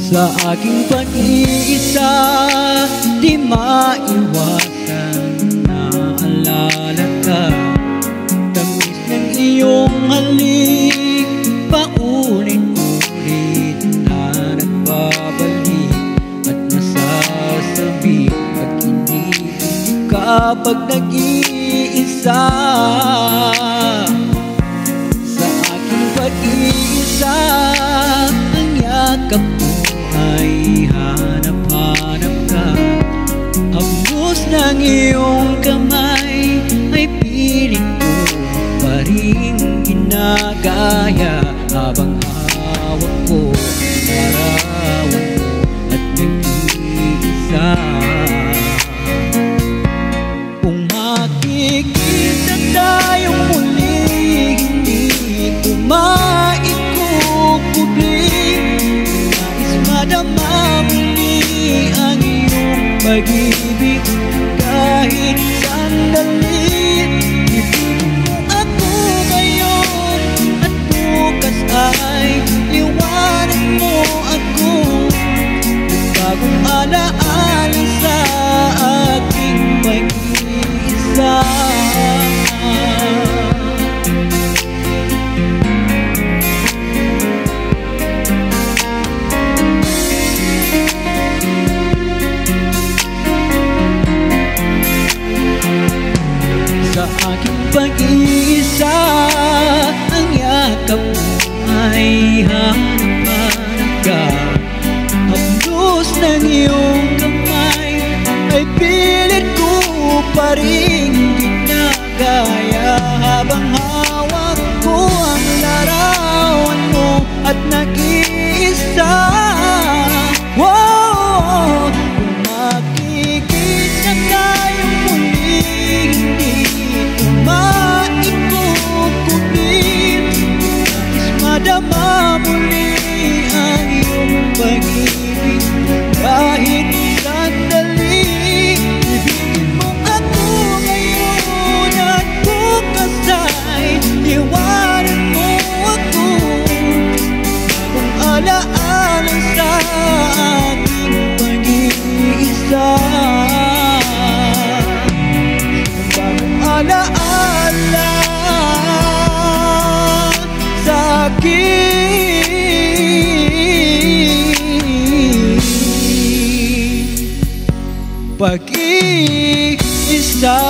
Sa aking pag-iisa, di maiwasan na alala ka. Tamis ng iyong halik, paulit-ulit na nagbabalik at nasasabi at iniisip ka pag nag-iisa. Sa aking pag-iisa, ang yakap mo ay hanap-hanap ka. Haplos ng iyong kamay ay pilit ko pa rin ginagaya, habang hawak ko larawan mo at nag-iisa. Kung makikita tayong muli, hindi ko maikukubli. Madama muli ang iyong pag-ibig kahit sandali. Ibigin mo ako ngayon at bukas ay liwanag mo ako ng bagong alaala sa ating pag-iisa. Sa aking pag-iisa, ang yakap mo ay hanap-hanap ka. Haplos ng iyong kamay ay pilit ko pa rin ginagaya, habang hawak ko ang larawan mo at nag-iisa. Wow! Kung makikita tayong muli, hindi ko maikukubli. Nais madama muli ang iyong pag-ibig kahit sandali. Ibigin mo ako ngayon at bukas ay iwanan mo ako. Bagong alaala sa ating pag-iisa. Bagong alaala sa aking pag-iisa.